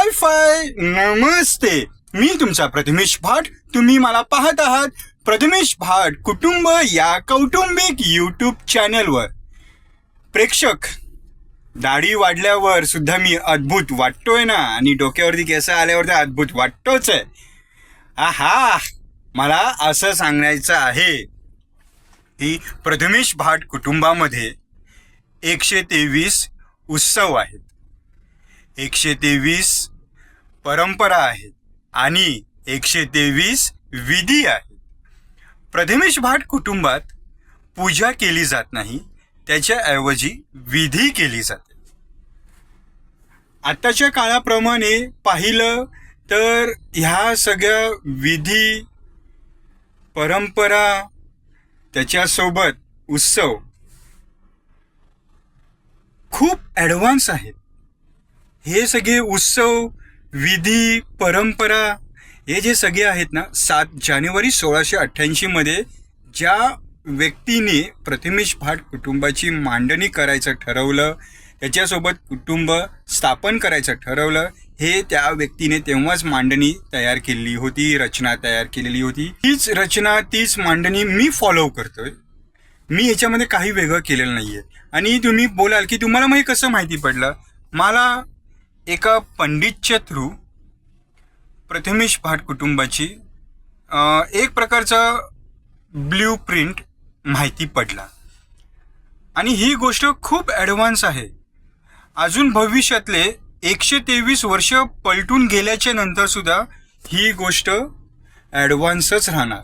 हाय five नमस्ते. मी तुमचा प्रथमेश भाट. तुम्ही मला पाहत आहात प्रथमेश भाट कुटुंब या कौटुंबिक यूट्यूब चॅनलवर. प्रेक्षक, दाढी वाढल्यावर सुद्धा मी अद्भुत वाटतोय ना, आणि डोक्यावरती केस आल्यावर तर अद्भुत वाटतोच आहे. आहा, मला असं सांगायचं आहे की प्रथमेश भाट कुटुंबामध्ये 123 उत्सव आहेत, 123 परंपरा आहेत आणि 123 विधी आहेत. प्रथमेश भाट कुटुंबात पूजा केली जात नाही, त्याच्याऐवजी विधी केली जाते. आत्ताच्या काळाप्रमाणे पाहिलं तर ह्या सगळ्या विधी परंपरा त्याच्यासोबत उत्सव खूप ॲडव्हान्स आहेत. हे सगळे उत्सव विधी परंपरा हे जे सगळे आहेत ना, 7 जानेवारी 1688 मध्ये ज्या व्यक्तीने प्रथमेश भाट कुटुंबाची मांडणी करायचं ठरवलं, त्याच्यासोबत कुटुंब स्थापन करायचं ठरवलं, हे त्या व्यक्तीने तेव्हाच मांडणी तयार केलेली होती, रचना तयार केलेली होती. तीच रचना तीच मांडणी मी फॉलो करतोय. मी ह्याच्यामध्ये काही वेगळं केलेलं नाहीये. आणि तुम्ही बोलाल की तुम्हाला मग कसं माहिती पडलं? मला एका पंडितच्या थ्रू प्रथमेश भाट कुटुंबाची एक प्रकारचा ब्ल्यू प्रिंट माहिती पडला. आणि ही गोष्ट खूप ॲडव्हान्स आहे. अजून भविष्यातले 123 वर्ष पलटून गेल्याच्या नंतर सुद्धा ही गोष्ट ॲडव्हान्सच राहणार.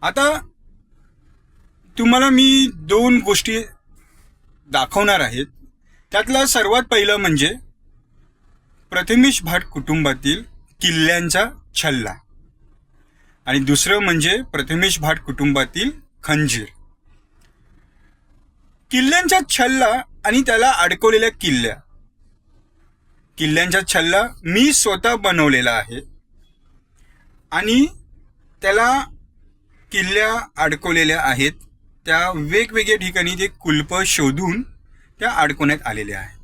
आता तुम्हाला मी 2 गोष्टी दाखवणार आहेत. त्यातला सर्वात पहिलं म्हणजे प्रथमेश भाट कुटुंबातील किल्ल्यांचा छल्ला, आणि दुसरं म्हणजे प्रथमेश भाट कुटुंबातील खंजीर. किल्ल्यांचा छल्ला आणि त्याला अडकवलेल्या किल्ल्यांचा छल्ला मी स्वतः बनवलेला आहे, आणि त्याला किल्ल्या अडकवलेल्या आहेत त्या वेगवेगळ्या ठिकाणी ते कुलप शोधून त्या अडकवण्यात आलेल्या आहेत.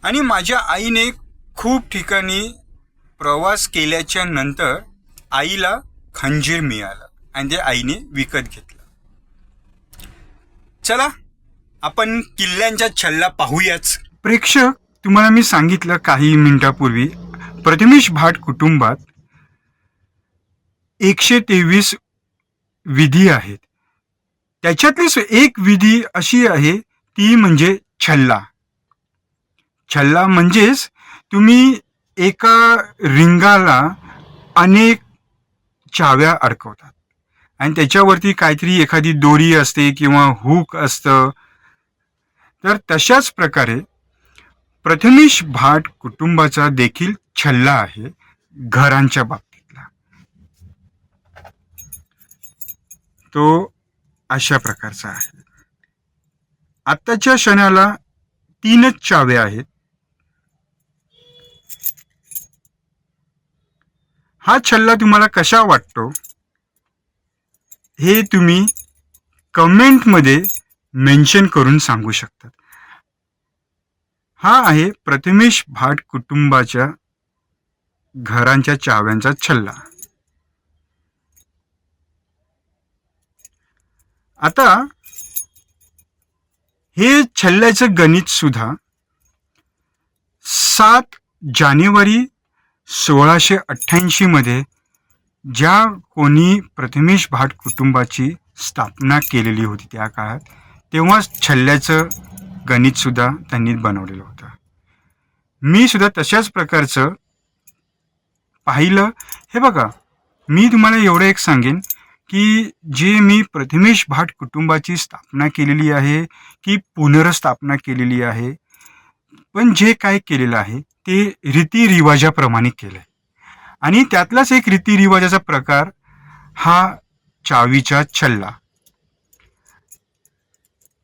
आणि माझ्या आईने खूप ठिकाणी प्रवास केल्याच्या नंतर आईला खंजीर मिळालं आणि ते आईने विकत घेतलं. चला आपण किल्ल्यांचा छल्ला पाहूयाच. प्रेक्षक, तुम्हाला मी सांगितलं काही मिनिटापूर्वी प्रथमेश भाट कुटुंबात 123 विधी आहेत. त्याच्यातलीच एक विधी अशी आहे, ती म्हणजे छल्ला. छल्ला म्हणजेच तुम्ही एका रिंगाला अनेक चाव्या अडकवतात आणि त्याच्यावरती काहीतरी एखादी दोरी असते किंवा हुक असतं. तर तशाच प्रकारे प्रथमेश भाट कुटुंबाचा देखील छल्ला आहे घरांच्या बाबतीतला. तो अशा प्रकारचा आहे. आत्ताच्या क्षणाला 3च चाव्या आहेत. हा छल्ला तुम्हाला कसा वाटतो हे तुम्ही कमेंटमध्ये मेन्शन करून सांगू शकतात. हा आहे प्रथमेश भाट कुटुंबाच्या घरांच्या चाव्यांचा छल्ला. आता हे छल्ल्याचं गणित सुद्धा 7 जानेवारी 1688 मध्ये ज्या कोणी प्रथमेश भाट कुटुंबाची स्थापना केलेली होती त्या काळात, तेव्हाच छल्ल्याचं गणित सुद्धा त्यांनी बनवलेलं होतं. मी सुद्धा तशाच प्रकारचं पाहिलं. हे बघा, मी तुम्हाला एवढं एक सांगेन की जे मी प्रथमेश भाट कुटुंबाची स्थापना केलेली आहे की पुनर्स्थापना केलेली आहे, पण जे काय केलेलं आहे ते रीतिरिवाजाप्रमाणे केलं आहे. आणि त्यातलाच एक रीतिरिवाजाचा प्रकार हा चावीचा छल्ला.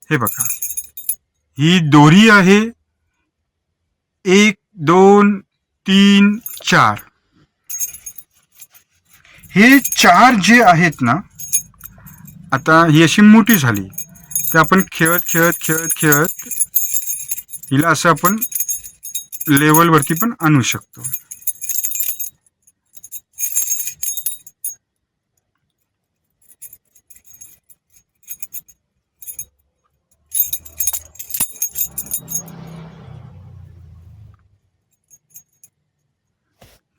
हे बघा, ही दोरी आहे. 1 2 3 4 हे 4 जे आहेत ना, आता ही अशी मोठी झाली तर आपण खेळत खेळत खेळत खेळत हिला असं आपण लेवलवरती पण आणू शकतो.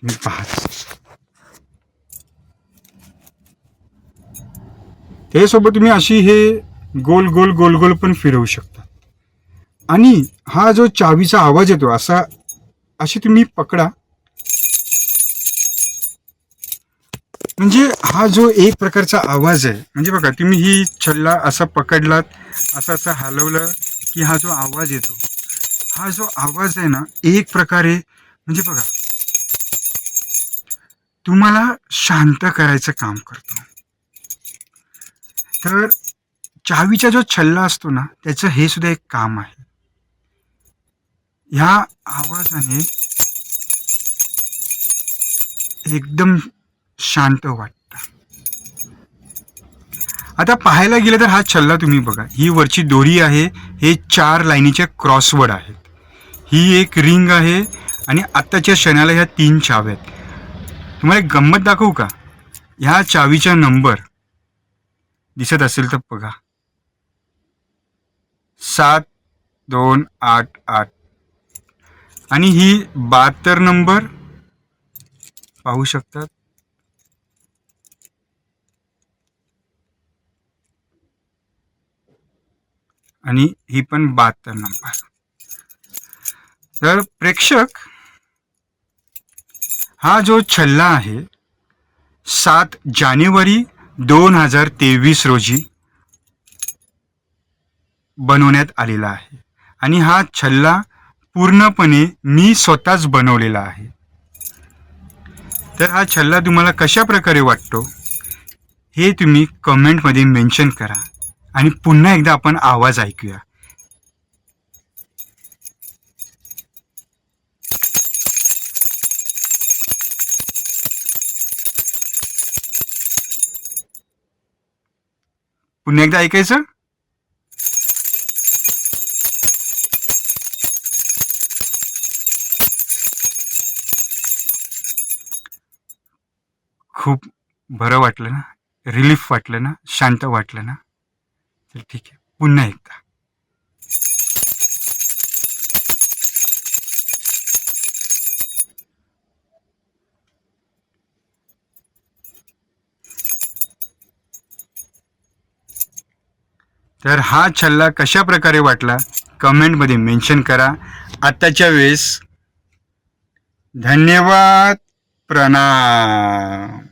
तुम्ही पहा, त्यासोबत तुम्ही अशी हे गोल गोल गोल गोल पण फिरवू शकता. आणि हा जो चावीचा आवाज येतो अशी तुम्ही पकडा, म्हणजे हा जो एक प्रकारचा आवाज आहे, म्हणजे बघा तुम्ही ही छल्ला असा पकडलात, असं हलवलं की हा जो आवाज येतो, हा जो आवाज आहे ना, एक प्रकारे म्हणजे बघा तुम्हाला शांत करायचं काम करतो. तर चावीचा जो छल्ला असतो ना, त्याचं हे सुद्धा एक काम आहे. ह्या आवाजाने एकदम शांत वाटतं. आता पाहायला गेलं तर हा छल्ला तुम्ही बघा, ही वरची दोरी आहे, हे 4 लाईनीचे क्रॉसवर्ड आहेत, ही एक रिंग आहे, आणि आत्ताच्या क्षणाला ह्या 3 चाव्या आहेत. तुम्हाला एक गंमत दाखवू का? ह्या चावीचा नंबर दिसत असेल तर बघा, 7288, आणि ही 72 नंबर पाहू शकतात. आणि ही पण 72 नंबर. तर प्रेक्षक, हा जो छल्ला आहे 7 जानेवारी 2023 रोजी बनवण्यात आलेला आहे, आणि हा छल्ला पूर्णपणे मी स्वतःच बनवलेला आहे. तर हा छल्ला तुम्हाला कशा प्रकारे वाटतो हे तुम्ही कमेंटमध्ये मेन्शन करा, आणि पुन्हा एकदा आपण आवाज ऐकूया. पुन्हा एकदा ऐकायचं. खूप बरं वाटलं ना, रिलीफ वाटलं ना, शांत वाटलं ना. तर ठीक आहे, पुन्हा एकदा. तर हा छल्ला कशा प्रकारे वाटला कमेंटमध्ये मेन्शन करा. आत्ताच्या वेळेस धन्यवाद, प्रणाम.